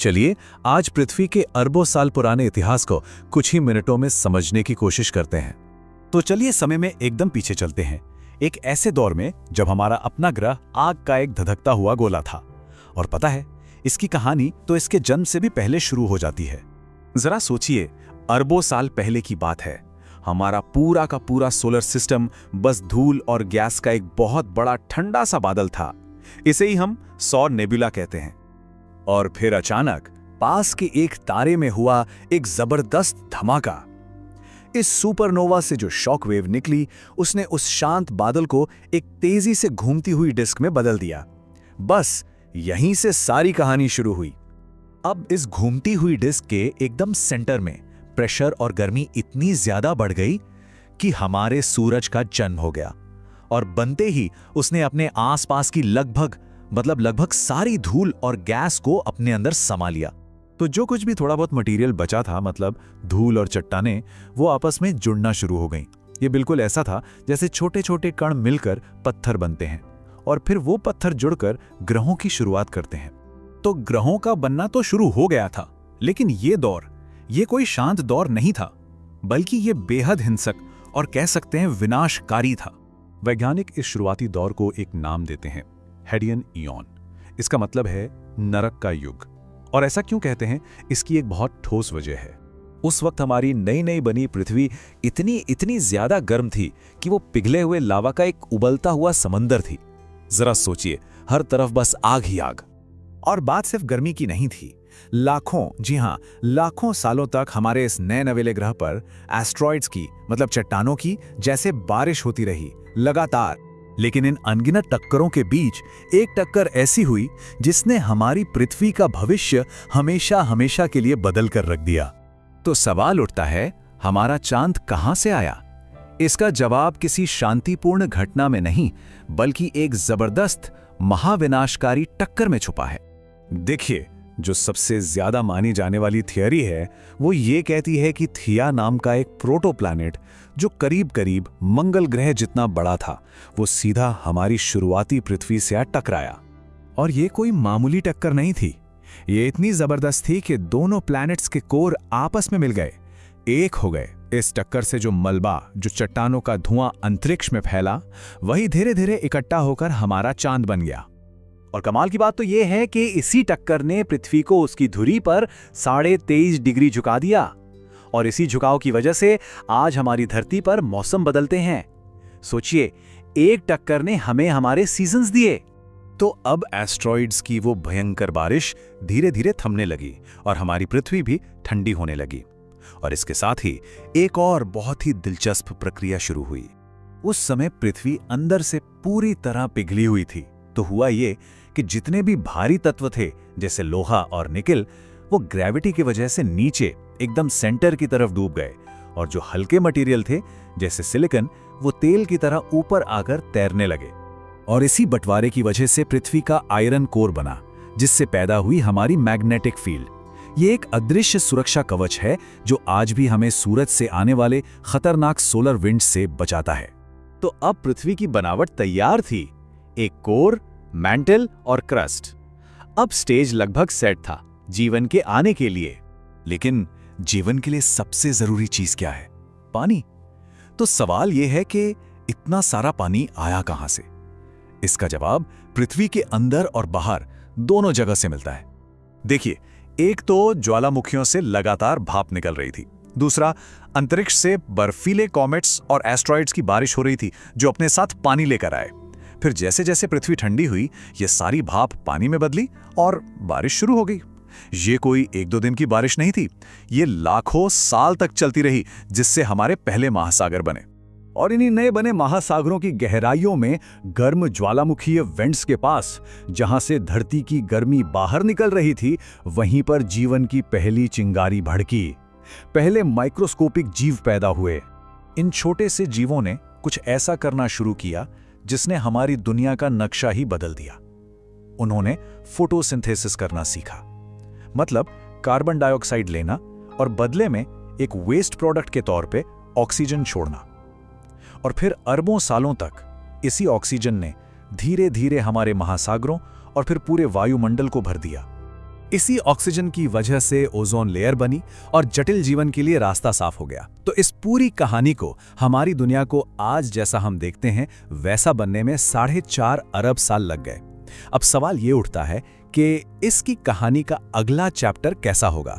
चलिए आज पृथ्वी के अरबों साल पुराने इतिहास को कुछ ही मिनटों में समझने की कोशिश करते हैं। तो चलिए समय में एकदम पीछे चलते हैं, एक ऐसे दौर में जब हमारा अपना ग्रह आग का एक धधकता हुआ गोला था। और पता है, इसकी कहानी तो इसके जन्म से भी पहले शुरू हो जाती है। जरा सोचिए, अरबों साल पहले की बात है। हमारा पूरा का पूरा सोलर सिस्टम बस धूल और गैस का एक बहुत बड़ा ठंडा सा बादल था। इसे ही हम सौर नेबुला कहते हैं। और फिर अचानक पास के एक तारे में हुआ एक जबरदस्त धमाका। इस सुपरनोवा से जो शॉक वेव निकली, उसने उस शांत बादल को एक तेजी से घूमती हुई डिस्क में बदल दिया। बस यहीं से सारी कहानी शुरू हुई। अब इस घूमती हुई डिस्क के एकदम सेंटर में प्रेशर और गर्मी इतनी ज्यादा बढ़ गई कि हमारे सूरज का जन्म हो गया। और बनते ही उसने अपने आसपास की लगभग सारी धूल और गैस को अपने अंदर समा लिया। तो जो कुछ भी थोड़ा बहुत मटेरियल बचा था, मतलब धूल और चट्टानें, वो आपस में जुड़ना शुरू हो गईं। ये बिल्कुल ऐसा था जैसे छोटे छोटे कण मिलकर पत्थर बनते हैं और फिर वो पत्थर जुड़कर ग्रहों की शुरुआत करते हैं। तो ग्रहों का बनना तो शुरू हो गया था, लेकिन ये कोई शांत दौर नहीं था, बल्कि ये बेहद हिंसक और कह सकते हैं विनाशकारी था। वैज्ञानिक इस शुरुआती दौर को एक नाम देते हैं, हेडियन ईयॉन। इसका मतलब है नरक का युग। और ऐसा क्यों कहते हैं, इसकी एक बहुत ठोस वजह है। उस वक्त हमारी नई नई बनी पृथ्वी इतनी ज्यादा गर्म थी कि वो पिघले हुए लावा का एक उबलता हुआ समंदर थी। जरा सोचिए, हर तरफ बस आग ही आग। और बात सिर्फ गर्मी की नहीं थी। लाखों सालों तक हमारे इस नए नवेले ग्रह पर एस्ट्रॉइड्स की, मतलब चट्टानों की जैसे बारिश होती रही लगातार। लेकिन इन अनगिनत टक्करों के बीच एक टक्कर ऐसी हुई जिसने हमारी पृथ्वी का भविष्य हमेशा हमेशा के लिए बदल कर रख दिया। तो सवाल उठता है, हमारा चांद कहां से आया? इसका जवाब किसी शांतिपूर्ण घटना में नहीं, बल्कि एक जबरदस्त महाविनाशकारी टक्कर में छुपा है। देखिए, जो सबसे ज्यादा मानी जाने वाली थियरी है, वो ये कहती है कि थिया नाम का एक प्रोटोप्लैनेट, जो करीब करीब मंगल ग्रह जितना बड़ा था, वो सीधा हमारी शुरुआती पृथ्वी से आ टकराया। और ये कोई मामूली टक्कर नहीं थी। ये इतनी जबरदस्त थी कि दोनों प्लैनेट्स के कोर आपस में मिल गए, एक हो गए। इस टक्कर से जो मलबा, जो चट्टानों का धुआं अंतरिक्ष में फैला, वही धीरे धीरे इकट्ठा होकर हमारा चांद बन गया। और कमाल की बात तो यह है कि इसी टक्कर ने पृथ्वी को उसकी धुरी पर 23.5 डिग्री झुका दिया। और इसी झुकाव की वजह से आज हमारी धरती पर मौसम बदलते हैं। सोचिए, एक टक्कर ने हमें हमारे सीजन्स दिए। तो अब एस्ट्रॉइड्स की वो भयंकर बारिश धीरे धीरे थमने लगी और हमारी पृथ्वी भी ठंडी होने लगी। और इसके साथ ही एक और बहुत ही दिलचस्प प्रक्रिया शुरू हुई। उस समय पृथ्वी अंदर से पूरी तरह पिघली हुई थी। तो हुआ ये कि जितने भी भारी तत्व थे, जैसे लोहा और निकेल, वो ग्रेविटी की वजह से नीचे एकदम सेंटर की तरफ डूब गए। और जो हल्के मटेरियल थे, जैसे सिलिकॉन, वो तेल की तरह ऊपर आकर तैरने लगे। और इसी बंटवारे की वजह से पृथ्वी का आयरन कोर बना, जिससे पैदा हुई हमारी मैग्नेटिक फील्ड। ये एक अदृश्य सुरक्षा कवच है जो आज भी हमें सूरज से आने वाले खतरनाक सोलर विंड से बचाता है। तो अब पृथ्वी की बनावट तैयार थी, एक कोर, मैंटल और क्रस्ट। अब स्टेज लगभग सेट था जीवन के आने के लिए। लेकिन जीवन के लिए सबसे जरूरी चीज क्या है? पानी। तो सवाल यह है कि इतना सारा पानी आया कहां से? इसका जवाब पृथ्वी के अंदर और बाहर दोनों जगह से मिलता है। देखिए, एक तो ज्वालामुखियों से लगातार भाप निकल रही थी, दूसरा अंतरिक्ष से बर्फीले कॉमेट्स और एस्ट्रॉइड्स की बारिश हो रही थी जो अपने साथ पानी लेकर आए। फिर जैसे जैसे पृथ्वी ठंडी हुई, ये सारी भाप पानी में बदली और बारिश शुरू हो गई। ये कोई 1-2 दिन की बारिश नहीं थी, ये लाखों साल तक चलती रही, जिससे हमारे पहले महासागर बने। और इन्हीं नए बने महासागरों की गहराइयों में गर्म ज्वालामुखीय वेंट्स के पास, जहां से धरती की गर्मी बाहर निकल रही थी, वहीं पर जीवन की पहली चिंगारी भड़की। पहले माइक्रोस्कोपिक जीव पैदा हुए। इन छोटे से जीवों ने कुछ ऐसा करना शुरू किया जिसने हमारी दुनिया का नक्शा ही बदल दिया। उन्होंने फोटोसिंथेसिस करना सीखा, मतलब कार्बन डाइऑक्साइड लेना और बदले में एक वेस्ट प्रोडक्ट के तौर पे ऑक्सीजन छोड़ना। और फिर अरबों सालों तक इसी ऑक्सीजन ने धीरे धीरे हमारे महासागरों और फिर पूरे वायुमंडल को भर दिया। इसी ऑक्सीजन की वजह से ओजोन लेयर बनी और जटिल जीवन के लिए रास्ता साफ हो गया। तो इस पूरी कहानी को, हमारी दुनिया को आज जैसा हम देखते हैं वैसा बनने में 4.5 अरब साल लग गए। अब सवाल ये उठता है कि इसकी कहानी का अगला चैप्टर कैसा होगा।